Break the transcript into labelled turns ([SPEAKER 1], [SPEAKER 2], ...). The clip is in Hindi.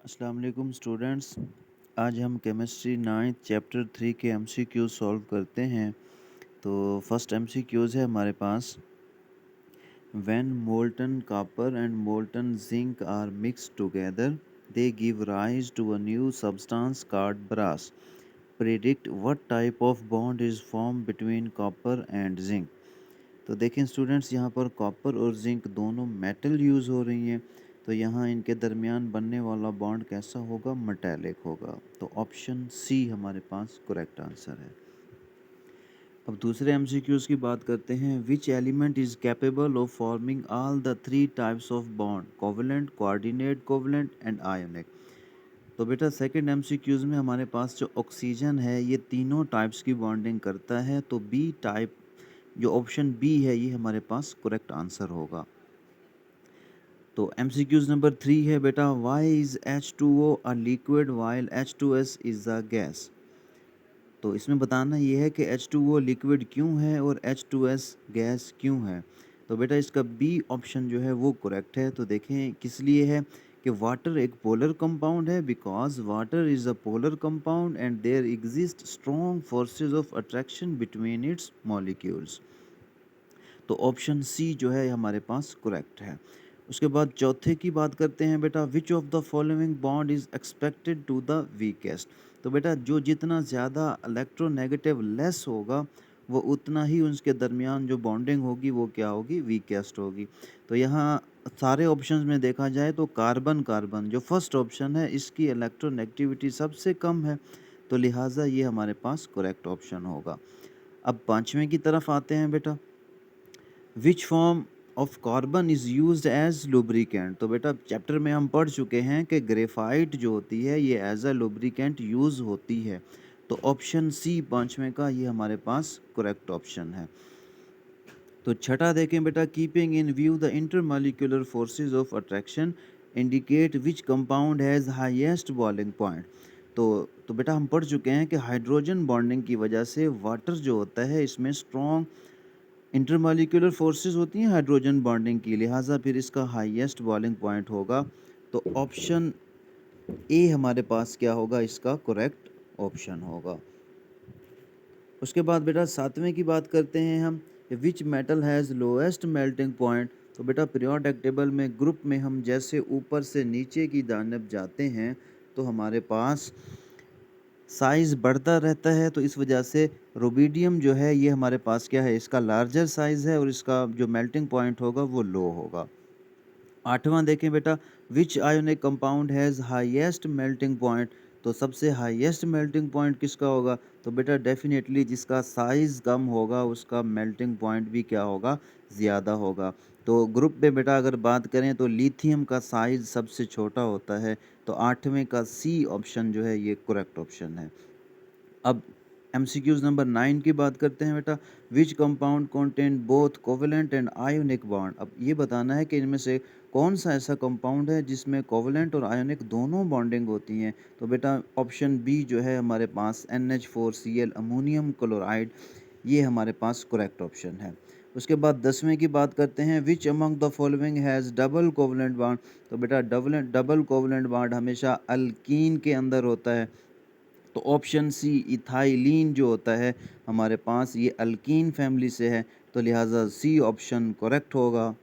[SPEAKER 1] अस्सलाम वालेकुम स्टूडेंट्स। आज हम केमिस्ट्री 9th चैप्टर 3 के एमसीक्यू सॉल्व करते हैं। तो फर्स्ट एमसीक्यूज़ है हमारे पास। When molten copper and molten zinc are mixed together they give rise to a new substance called brass. Predict what type of bond is form between copper and zinc. तो देखें स्टूडेंट्स, यहाँ पर कॉपर और जिंक दोनों मेटल यूज़ हो रही हैं। तो यहाँ इनके दरमियान बनने वाला बॉन्ड कैसा होगा? मेटालिक होगा। तो ऑप्शन सी हमारे पास करेक्ट आंसर है। अब दूसरे एमसीक्यूज़ की बात करते हैं। Which element is capable of forming all the three types of bond? Covalent, coordinate covalent and ionic. तो बेटा सेकंड एमसीक्यूज़ में हमारे पास जो ऑक्सीजन है ये तीनों टाइप्स की बॉन्डिंग करता है। तो बी टाइप, जो ऑप्शन बी है, ये हमारे पास करेक्ट आंसर होगा। तो एमसीक्यूज नंबर 3 है बेटा, why is H2O a liquid while H2S is a gas. तो इसमें बताना ये है कि H2O लिक्विड क्यों है और H2S गैस क्यों है। तो बेटा इसका बी ऑप्शन जो है वो करेक्ट है। तो देखें किस लिए है कि वाटर एक पोलर कंपाउंड है, because water is a polar compound and there exist strong forces of attraction between its molecules. तो ऑप्शन सी जो है हमारे पास करेक्ट है। उसके बाद चौथे की बात करते हैं बेटा, which of the following bond is expected to the weakest. तो बेटा जो जितना ज़्यादा इलेक्ट्रोनेगेटिव लेस होगा वो उतना ही उसके दरमियान जो बॉन्डिंग होगी वो क्या होगी? वीकेस्ट होगी। तो यहाँ सारे ऑप्शंस में देखा जाए तो कार्बन कार्बन जो फर्स्ट ऑप्शन है इसकी इलेक्ट्रोनेगेटिविटी सबसे कम है। तो लिहाजा ये हमारे पास करेक्ट ऑप्शन होगा। अब पांचवें की तरफ आते हैं बेटा, which form of carbon is used as lubricant. तो बेटा चैप्टर में हम पढ़ चुके हैं कि ग्रेफाइट जो होती है ये एज अ लुब्रिकेंट यूज़ होती है। तो ऑप्शन सी पांचवें का ये हमारे पास करेक्ट ऑप्शन है। तो छठा देखें बेटा, keeping in view the intermolecular forces of attraction indicate which compound has highest boiling point. तो बेटा हम पढ़ चुके हैं कि हाइड्रोजन बॉन्डिंग की वजह से वाटर जो होता है इसमें स्ट्रॉन्ग इंटरमॉलिक्यूलर फोर्सेस होती हैं हाइड्रोजन बॉन्डिंग की, लिहाजा फिर इसका हाईएस्ट बॉइलिंग पॉइंट होगा। तो ऑप्शन ए हमारे पास क्या होगा? इसका करेक्ट ऑप्शन होगा। उसके बाद बेटा सातवें की बात करते हैं हम, which metal has lowest melting point. तो बेटा पीरियोडिक टेबल में ग्रुप में हम जैसे ऊपर से नीचे की जानब जाते हैं तो हमारे पास साइज़ बढ़ता रहता है। तो इस वजह से रुबिडियम जो है ये हमारे पास क्या है? इसका लार्जर साइज़ है और इसका जो मेल्टिंग पॉइंट होगा वो लो होगा। आठवां देखें बेटा, which ionic compound has highest melting point. तो सबसे हाईएस्ट मेल्टिंग पॉइंट किसका होगा? तो बेटा डेफिनेटली जिसका साइज़ कम होगा उसका मेल्टिंग पॉइंट भी क्या होगा? ज़्यादा होगा। तो ग्रुप में बेटा अगर बात करें तो लिथियम का साइज़ सबसे छोटा होता है। तो आठवें का सी ऑप्शन जो है ये करेक्ट ऑप्शन है। अब एमसीक्यूज़ नंबर 9 की बात करते हैं बेटा, which compound contain both covalent and ionic bond. अब ये बताना है कि इनमें से कौन सा ऐसा कंपाउंड है जिसमें कोवेलेंट और आयोनिक दोनों बॉन्डिंग होती हैं। तो बेटा ऑप्शन बी जो है हमारे पास NH4Cl अमोनियम क्लोराइड, ये हमारे पास करेक्ट ऑप्शन है। उसके बाद 10वें की बात करते हैं, which among the following has double covalent bond. तो बेटा डबल कोवेलेंट बॉन्ड हमेशा अल्कीन के अंदर होता है। तो ऑप्शन सी इथाइलिन जो होता है हमारे पास ये अल्कीन फैमिली से है। तो लिहाजा सी ऑप्शन करेक्ट होगा।